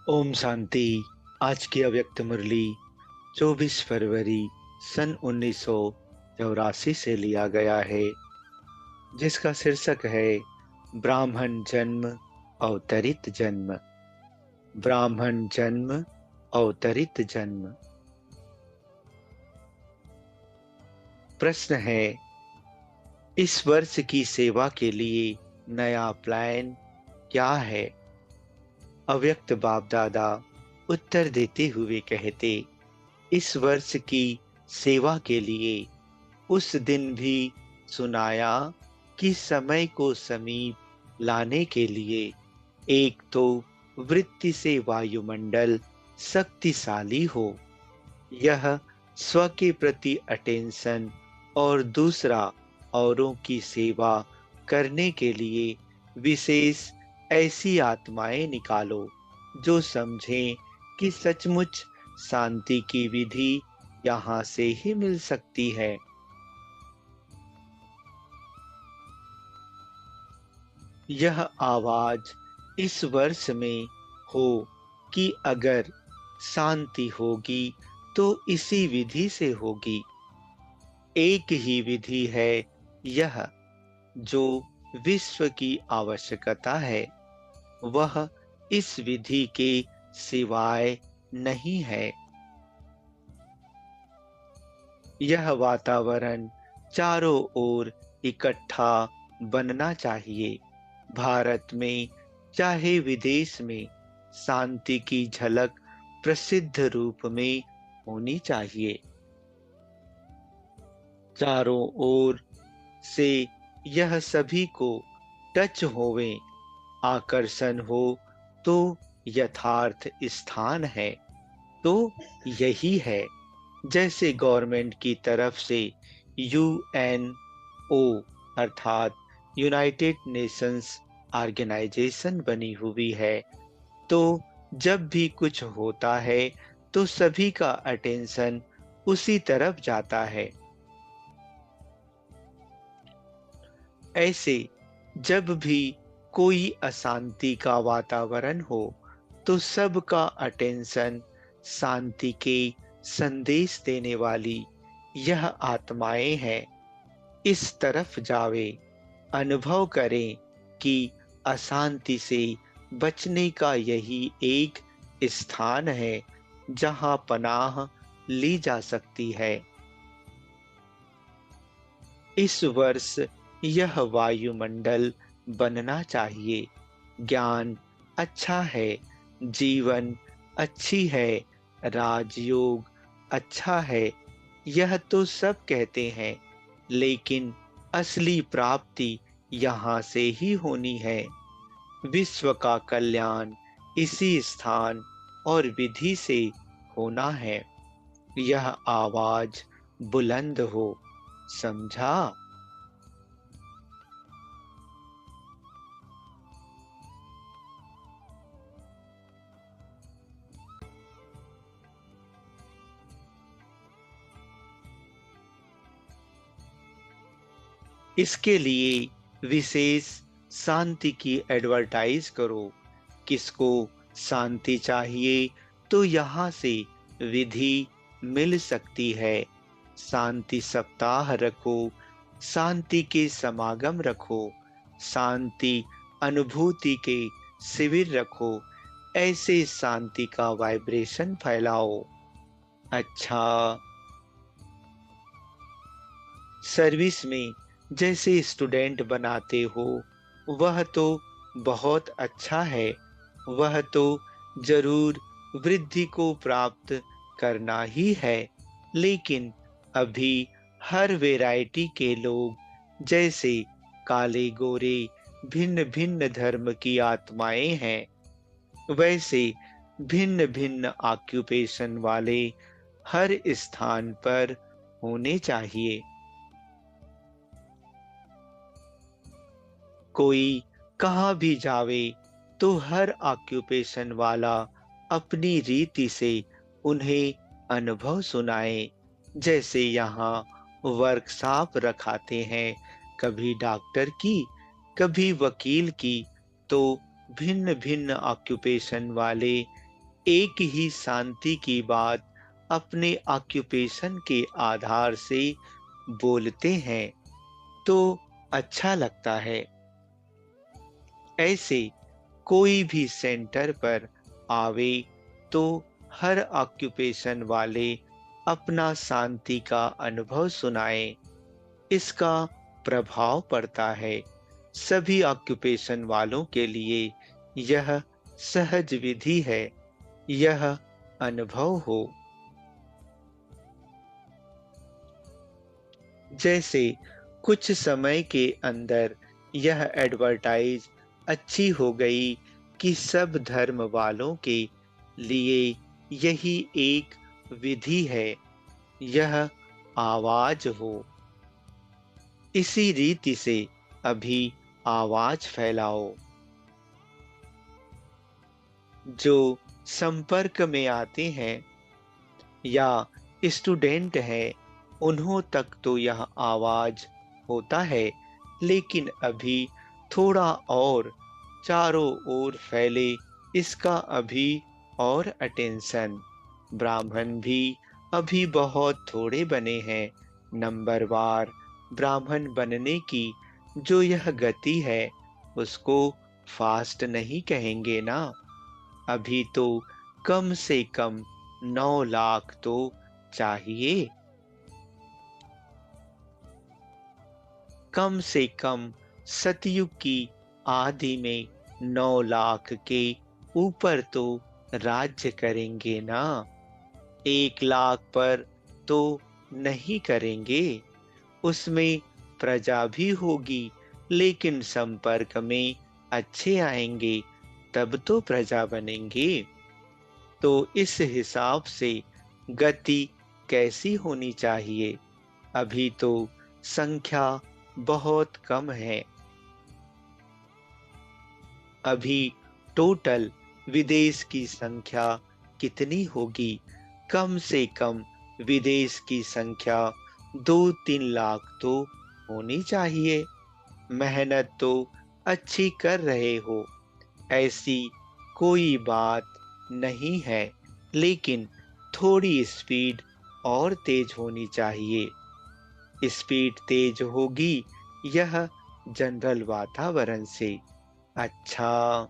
ओम शांति। आज की अव्यक्त मुरली 24 फरवरी सन 1984 से लिया गया है, जिसका शीर्षक है ब्राह्मण जन्म अवतरित जन्म। ब्राह्मण जन्म अवतरित जन्म। प्रश्न है, इस वर्ष की सेवा के लिए नया प्लान क्या है? अव्यक्त बाप दादा उत्तर देते हुए कहते, इस वर्ष की सेवा के लिए उस दिन भी सुनाया कि समय को समीप लाने के लिए एक तो वृत्ति से वायुमंडल शक्तिशाली हो, यह स्व के प्रति अटेंशन, और दूसरा औरों की सेवा करने के लिए विशेष ऐसी आत्माएं निकालो जो समझें कि सचमुच शांति की विधि यहाँ से ही मिल सकती है। यह आवाज इस वर्ष में हो कि अगर शांति होगी तो इसी विधि से होगी। एक ही विधि है यह जो विश्व की आवश्यकता है, वह इस विधि के सिवाय नहीं है। यह वातावरण चारों ओर इकट्ठा बनना चाहिए। भारत में चाहे विदेश में शांति की झलक प्रसिद्ध रूप में होनी चाहिए। चारों ओर से यह सभी को टच होवे, आकर्षण हो तो यथार्थ स्थान है तो यही है। जैसे गवर्नमेंट की तरफ से यूएनओ अर्थात यूनाइटेड नेशंस ऑर्गेनाइजेशन बनी हुई है, तो जब भी कुछ होता है तो सभी का अटेंशन उसी तरफ जाता है। ऐसे जब भी कोई अशांति का वातावरण हो तो सबका अटेंशन शांति के संदेश देने वाली यह आत्माएं हैं इस तरफ जावे। अनुभव करें कि अशांति से बचने का यही एक स्थान है जहां पनाह ली जा सकती है। इस वर्ष यह वायुमंडल बनना चाहिए। ज्ञान अच्छा है, जीवन अच्छी है, राजयोग अच्छा है, यह तो सब कहते हैं, लेकिन असली प्राप्ति यहाँ से ही होनी है। विश्व का कल्याण इसी स्थान और विधि से होना है। यह आवाज बुलंद हो, समझा? इसके लिए विशेष शांति की एडवर्टाइज करो। किसको शांति चाहिए तो यहाँ से विधि मिल सकती है। शांति सप्ताह रखो, शांति के समागम रखो, शांति अनुभूति के शिविर रखो, ऐसे शांति का वाइब्रेशन फैलाओ। अच्छा, सर्विस में जैसे स्टूडेंट बनाते हो वह तो बहुत अच्छा है, वह तो जरूर वृद्धि को प्राप्त करना ही है, लेकिन अभी हर वैरायटी के लोग जैसे काले गोरे भिन्न भिन्न धर्म की आत्माएं हैं, वैसे भिन्न भिन्न ऑक्यूपेशन वाले हर स्थान पर होने चाहिए। कोई कहाँ भी जावे तो हर ऑक्यूपेशन वाला अपनी रीति से उन्हें अनुभव सुनाए। जैसे यहाँ वर्कशॉप रखाते हैं, कभी डॉक्टर की, कभी वकील की, तो भिन्न भिन्न ऑक्यूपेशन वाले एक ही शांति की बात अपने ऑक्यूपेशन के आधार से बोलते हैं तो अच्छा लगता है। ऐसे कोई भी सेंटर पर आवे तो हर ऑक्यूपेशन वाले अपना शांति का अनुभव सुनाए। इसका प्रभाव पड़ता है सभी ऑक्यूपेशन वालों के लिए। यह सहज विधि है, यह अनुभव हो। जैसे कुछ समय के अंदर यह एडवर्टाइज अच्छी हो गई कि सब धर्म वालों के लिए यही एक विधि है, यह आवाज हो। इसी रीति से अभी आवाज फैलाओ। जो संपर्क में आते हैं या स्टूडेंट हैं, उन्हों तक तो यह आवाज होता है, लेकिन अभी थोड़ा और चारों ओर फैले इसका अभी और अटेंशन। ब्राह्मण भी अभी बहुत थोड़े बने हैं। नंबरवार ब्राह्मण बनने की जो यह गति है उसको फास्ट नहीं कहेंगे ना। अभी तो कम से कम 9 लाख तो चाहिए। कम से कम सतयुग की आदि में 9 लाख के ऊपर तो राज्य करेंगे ना। 1 लाख पर तो नहीं करेंगे। उसमें प्रजा भी होगी, लेकिन संपर्क में अच्छे आएंगे तब तो प्रजा बनेंगे। तो इस हिसाब से गति कैसी होनी चाहिए? अभी तो संख्या बहुत कम है। अभी टोटल विदेश की संख्या कितनी होगी? कम से कम विदेश की संख्या 2-3 लाख तो होनी चाहिए। मेहनत तो अच्छी कर रहे हो, ऐसी कोई बात नहीं है, लेकिन थोड़ी स्पीड और तेज होनी चाहिए। स्पीड तेज होगी यह जनरल वातावरण से। अच्छा,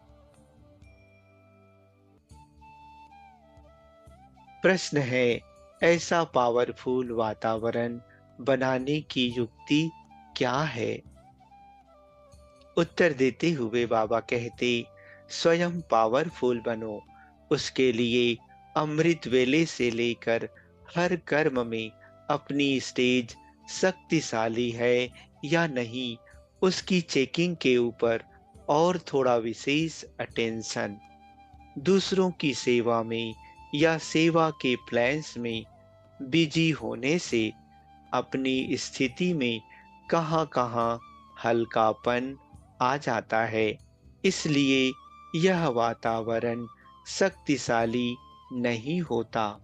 प्रश्न है, ऐसा पावरफुल वातावरण बनाने की युक्ति क्या है? उत्तर देते हुए बाबा कहते, स्वयं पावरफुल बनो। उसके लिए अमृत वेले से लेकर हर कर्म में अपनी स्टेज शक्तिशाली है या नहीं, उसकी चेकिंग के ऊपर और थोड़ा विशेष अटेंशन। दूसरों की सेवा में या सेवा के प्लान्स में बिजी होने से अपनी स्थिति में कहाँ-कहाँ हल्कापन आ जाता है। इसलिए यह वातावरण शक्तिशाली नहीं होता।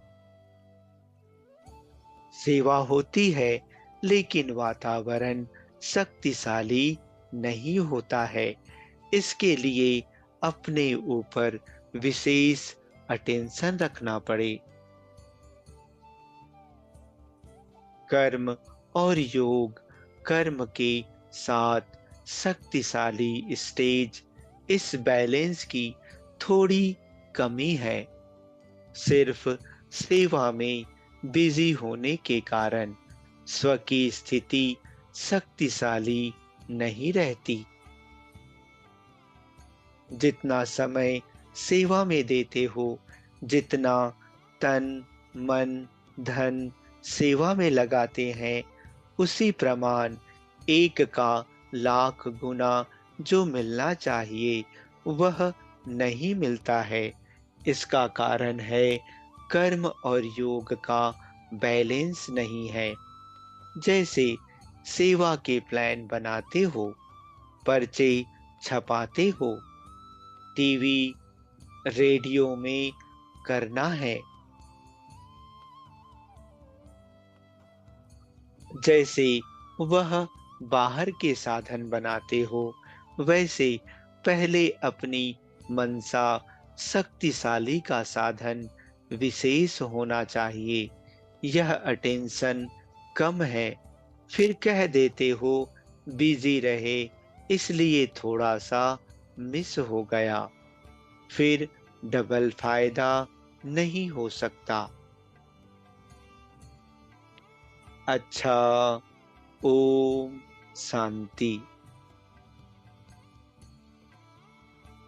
सेवा होती है, लेकिन वातावरण शक्तिशाली नहीं होता है। इसके लिए अपने ऊपर विशेष अटेंशन रखना पड़े। कर्म और योग, कर्म के साथ शक्तिशाली स्टेज, इस बैलेंस की थोड़ी कमी है। सिर्फ सेवा में बिजी होने के कारण स्व की स्थिति शक्तिशाली नहीं रहती। जितना समय सेवा में देते हो, जितना तन मन धन सेवा में लगाते हैं, उसी प्रमाण एक का लाख गुना जो मिलना चाहिए वह नहीं मिलता है। इसका कारण है कर्म और योग का बैलेंस नहीं है। जैसे सेवा के प्लान बनाते हो, पर्चे छपाते हो, टीवी रेडियो में करना है। जैसे वह बाहर के साधन बनाते हो, वैसे पहले अपनी मनसा शक्तिशाली का साधन विशेष होना चाहिए। यह अटेंशन कम है, फिर कह देते हो बिजी रहे, इसलिए थोड़ा सा मिस हो गया। फिर डबल फायदा नहीं हो सकता। अच्छा, ओम शांति।